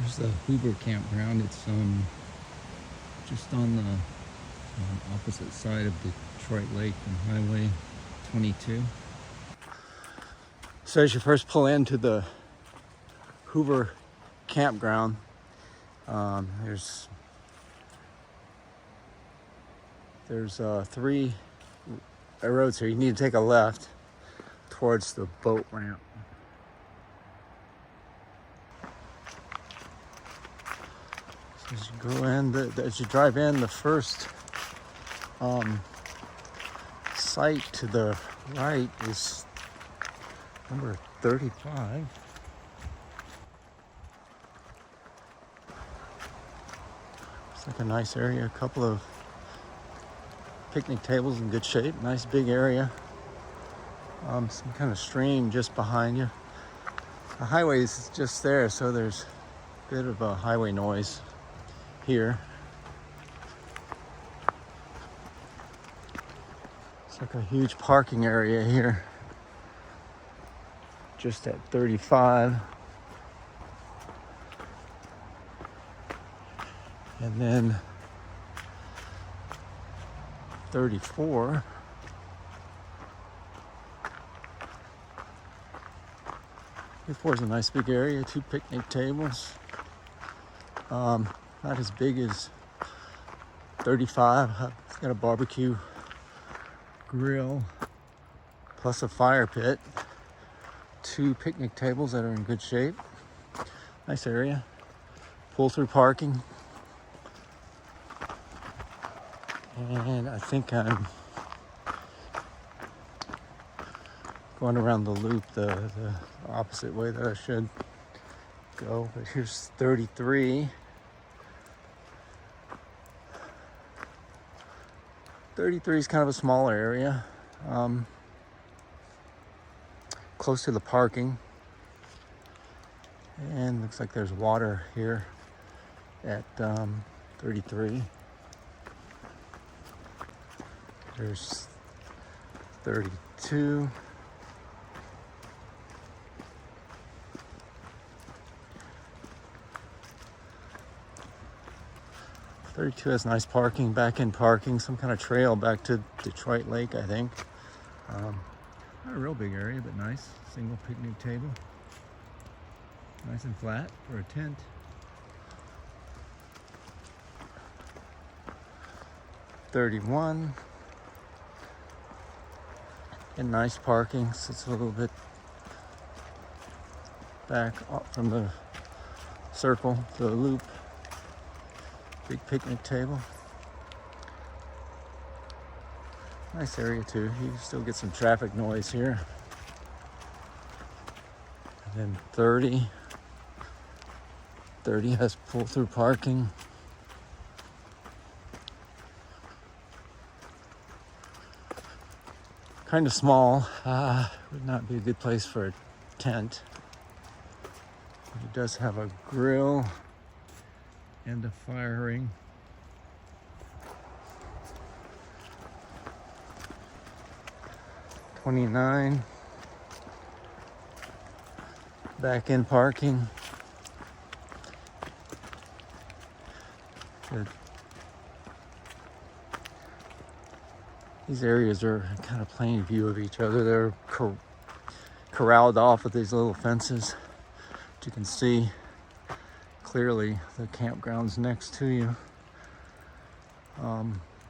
There's the Hoover Campground. It's just on the opposite side of Detroit Lake and Highway 22. So as you first pull into the Hoover Campground, there's three roads here. You need to take a left towards the boat ramp. So as you go in, as you drive in, the first site to the right is number 35. It's like a nice area, a couple of picnic tables in good shape, nice big area. Some kind of stream just behind you. The highway is just there, so there's a bit of a highway noise here. It's like a huge parking area here, just at 35. And then 34. 34 is a nice big area, 2 picnic tables. Not as big as 35. It's got a barbecue grill plus a fire pit. 2 picnic tables that are in good shape. Nice area. Pull through parking. And I think I'm going around the loop the opposite way that I should go. But here's 33. 33 is kind of a smaller area, close to the parking. And looks like there's water here at 33. There's 32. 32 has nice parking, back-end parking, some kind of trail back to Detroit Lake, I think. Not a real big area, but nice. Single picnic table. Nice and flat for a tent. $31. And nice parking, so it's a little bit back from the circle to the loop. Big picnic table. Nice area too. You still get some traffic noise here. And then 30. 30 has pull-through parking. Kind of small. Would not be a good place for a tent. It does have a grill and a fire ring. $29. Back-end parking. Good. These areas are kind of plain view of each other. They're corralled off with these little fences. But you can see clearly the campground's next to you.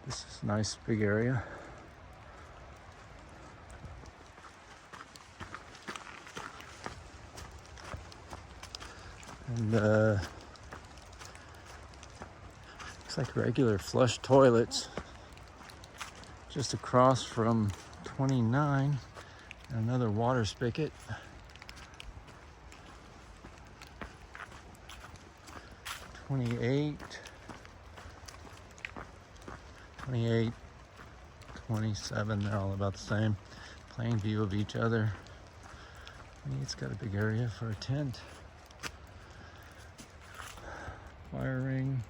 This is a nice big area. And looks like regular flush toilets just across from 29. And another water spigot. 28, 28, 27, they're all about the same. Plain view of each other. It's got a big area for a tent. Fire ring.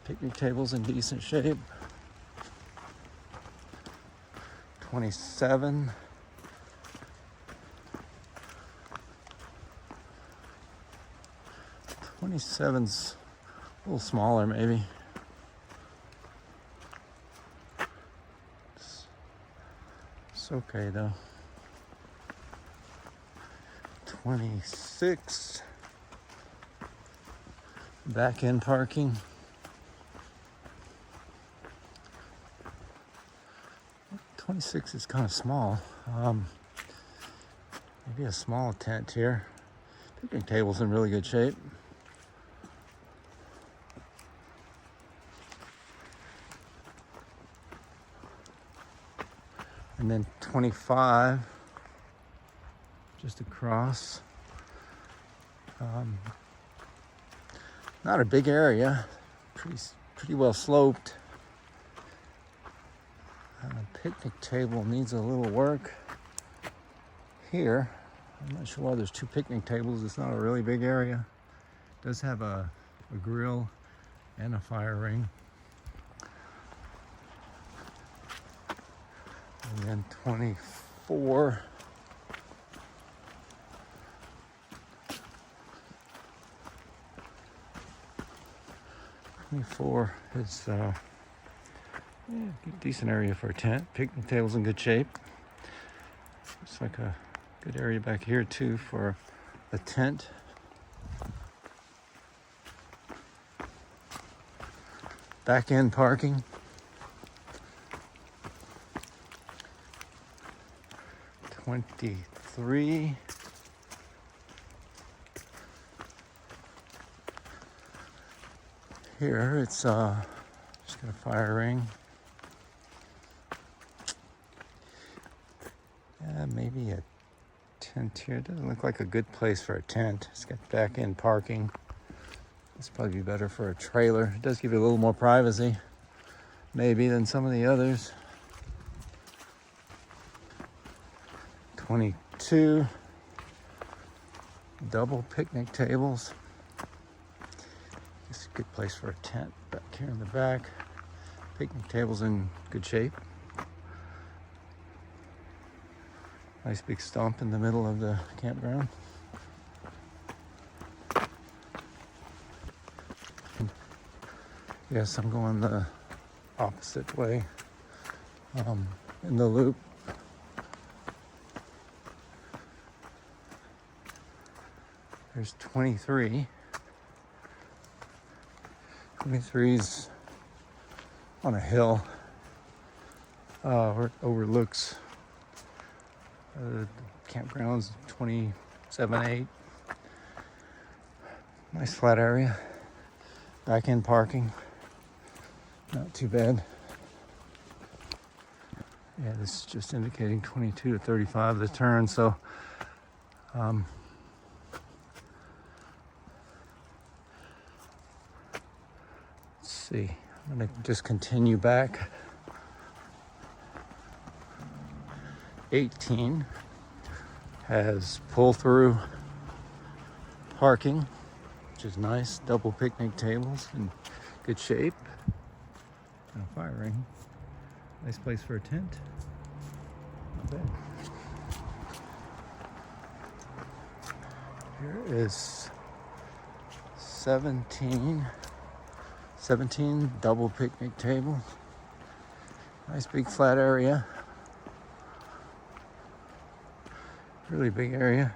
Picnic tables in decent shape. 27. 27's a little smaller maybe. It's okay though. 26, back end parking. 26 is kind of small. Maybe a small tent here. Picnic table's in really good shape. And then 25, just across. Not a big area, pretty well sloped. Picnic table needs a little work here. I'm not sure why there's two picnic tables. It's not a really big area. It does have a grill and a fire ring. And then 24. Is decent area for a tent. Picnic table's in good shape. Looks like a good area back here too for a tent. Back end parking. 23. Here it's just got a fire ring. Maybe a tent here. It doesn't look like a good place for a tent. It's got back end parking. This probably be better for a trailer. It does give you a little more privacy, maybe, than some of the others. 22. Double picnic tables. It's a good place for a tent back here in the back. Picnic table's in good shape. Nice big stump in the middle of the campground. Yes, I'm going the opposite way in the loop. There's 23. 23's on a hill where it overlooks the campground's 27.8. Nice flat area. Back end parking. Not too bad. Yeah, this is just indicating 22 to 35 the turn, so let's see. I'm gonna just continue back. 18 has pull-through parking, which is nice. Double picnic tables in good shape. And a fire ring. Nice place for a tent. Not bad. Here is 17 double picnic table. Nice big flat area. Really big area.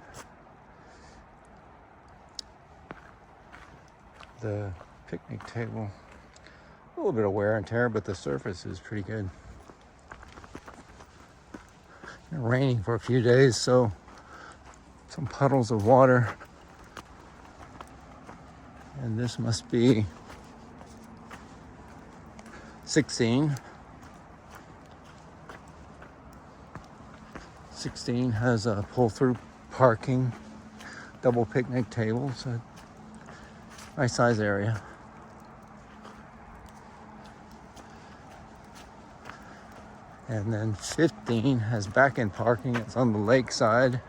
The picnic table, a little bit of wear and tear, but the surface is pretty good. It's been raining for a few days, so some puddles of water. And this must be 16. 16 has a pull-through parking, double picnic tables, a nice size area. And then 15 has back-end parking. It's on the lake side.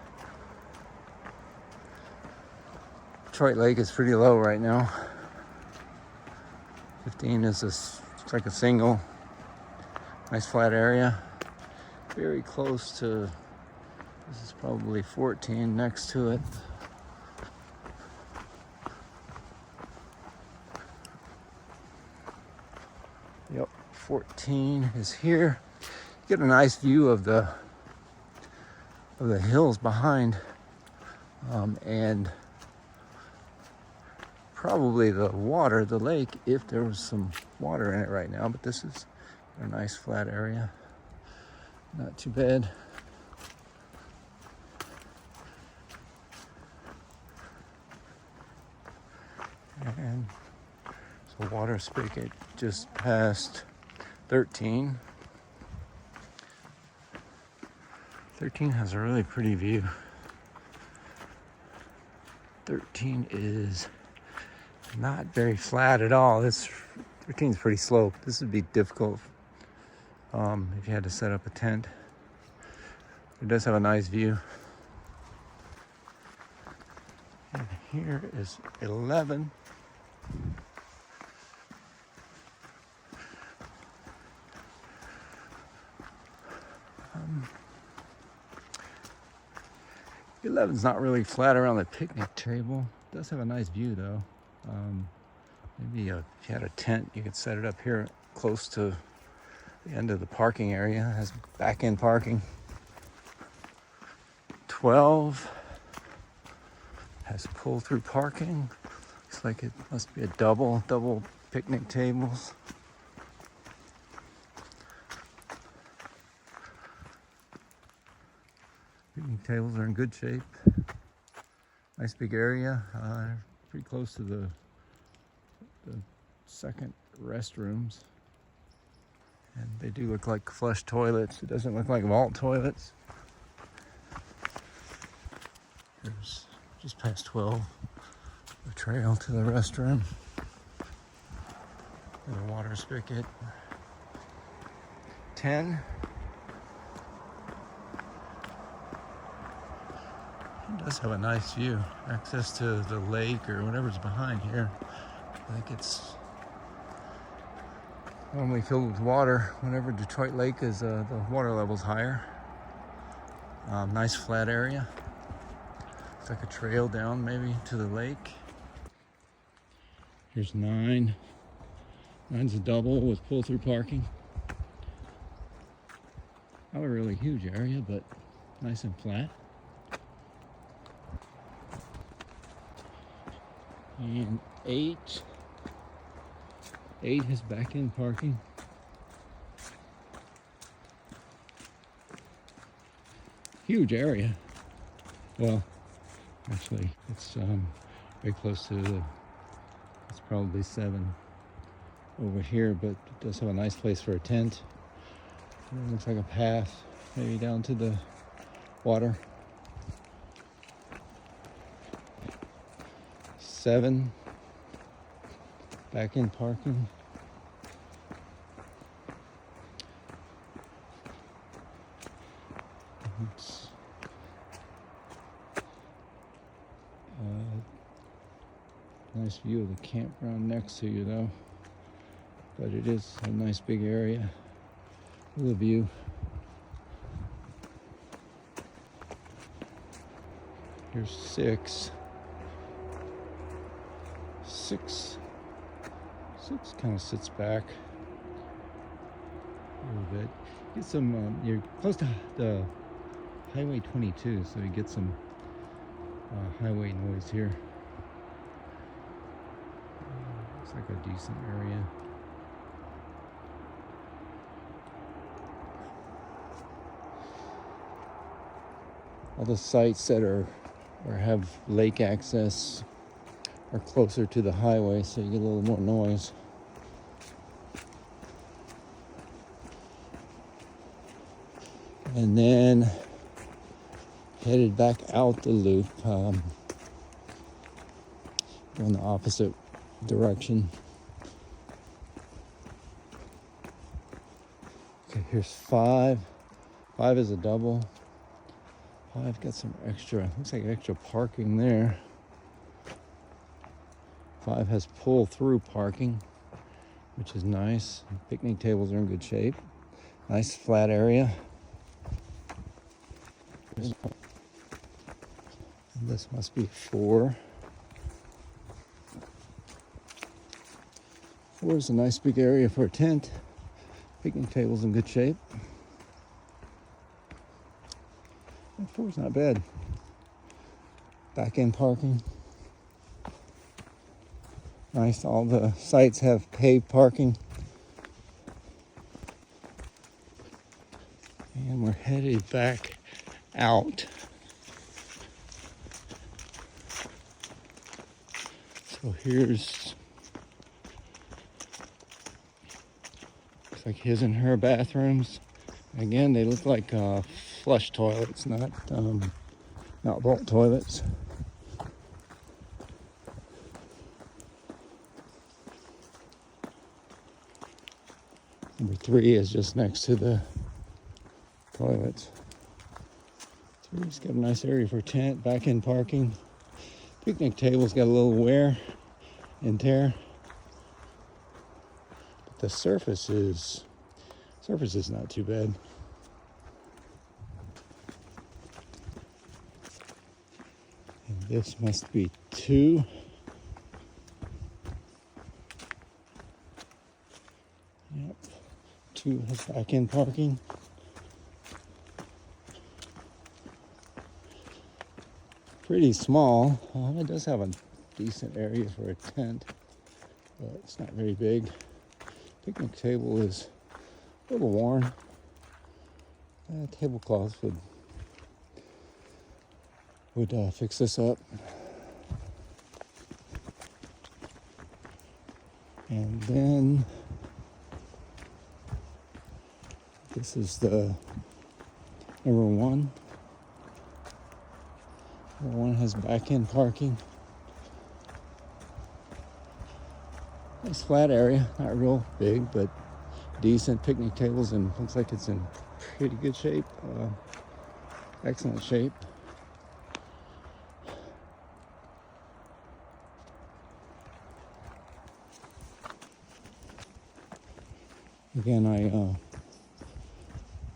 Detroit Lake is pretty low right now. 15 is looks like a single. Nice flat area. Very close to, this is probably 14 next to it. 14 is here. Get a nice view of the hills behind, and probably the water, the lake, if there was some water in it right now. But this is a nice flat area, not too bad. And so water spigot just past 13. 13 has a really pretty view. 13 is not very flat at all. 13 is pretty sloped. This would be difficult if you had to set up a tent. It does have a nice view. And here is 11. 11's not really flat around the picnic table. It does have a nice view though. Maybe if you had a tent, you could set it up here close to the end of the parking area. It has back end parking. 12 has pull through parking. Looks like it must be a double picnic tables. Picnic tables are in good shape. Nice big area. Pretty close to the second restrooms. And they do look like flush toilets. It doesn't look like vault toilets. There's just past 12, the trail to the restroom. The water spigot. 10. It does have a nice view. Access to the lake or whatever's behind here. I think it's normally filled with water whenever Detroit Lake is the water level's higher. Nice flat area. It's like a trail down maybe to the lake. Here's 9. 9's a double with pull-through parking. Not a really huge area, but nice and flat. And 8 has back-end parking. Huge area. Well, actually, it's very close to it's probably 7 over here, but it does have a nice place for a tent. It looks like a path, maybe down to the water. 7, back-end parking. It's nice view of the campground next to you though, but it is a nice big area with a view. Here's 6. 6 kind of sits back a little bit. Get some, you're close to the Highway 22, so you get some highway noise here. Looks like a decent area. All the sites that are or have lake access are closer to the highway, so you get a little more noise. And then headed back out the loop, going the opposite direction. Okay, here's 5. 5 is a double. 5 got some extra, looks like extra parking there. 5 has pull-through parking, which is nice. Picnic tables are in good shape. Nice flat area. This must be 4. 4 is a nice big area for a tent. Picnic table's in good shape. That floor's not bad. Back end parking. Nice, all the sites have paved parking. And we're headed back out. So here's, looks like his and her bathrooms. Again, they look like flush toilets, not vault toilets. Number 3 is just next to the toilets. 3's got a nice area for tent, back end parking. Picnic table's got a little wear and tear. But the surface is not too bad. And this must be 2. Yep. 2 has back end parking. Pretty small. It does have a decent area for a tent, but it's not very big. Picnic table is a little worn. Tablecloths would fix this up. And then this is the number 1. Number 1 has back end parking. Nice flat area, not real big, but decent. Picnic tables, and looks like it's in pretty good shape. Excellent shape. Again,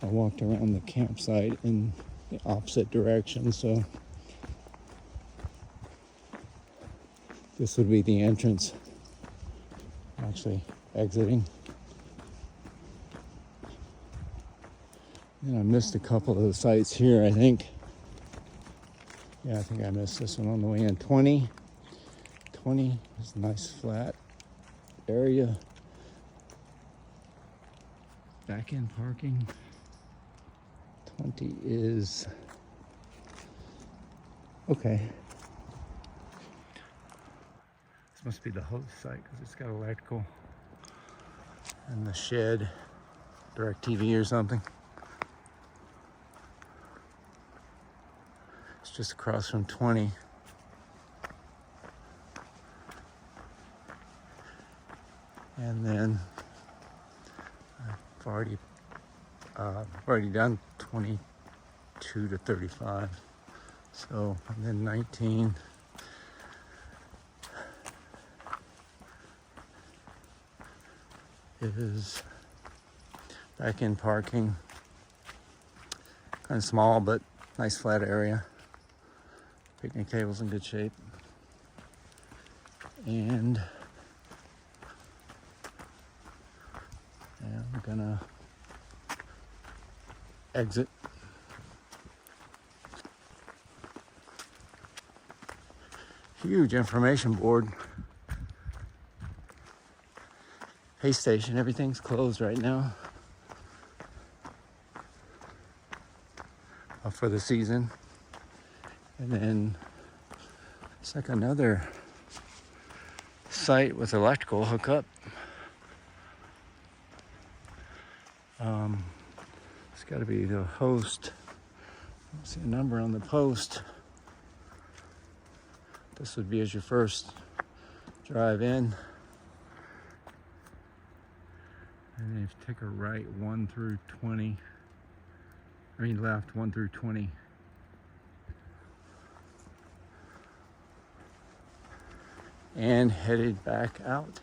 I walked around the campsite in the opposite direction, so this would be the entrance. Actually exiting. And I missed a couple of the sites here, I think. Yeah, I think I missed this one on the way in. 20 is a nice flat area. Back end parking. 20 is okay. This must be the host site because it's got electrical and the shed, DirecTV or something. It's just across from 20. And then I've already done 22 to 35. So, and then 19. Is back in parking. Kind of small, but nice flat area. Picnic table's in good shape. And I'm gonna exit. Huge information board. Pay station, everything's closed right now for the season. And then it's like another site with electrical hookup. It's got to be the host. I don't see a number on the post. This would be as your first drive in. And then if you take a right 1 through 20, left 1 through 20. And headed back out.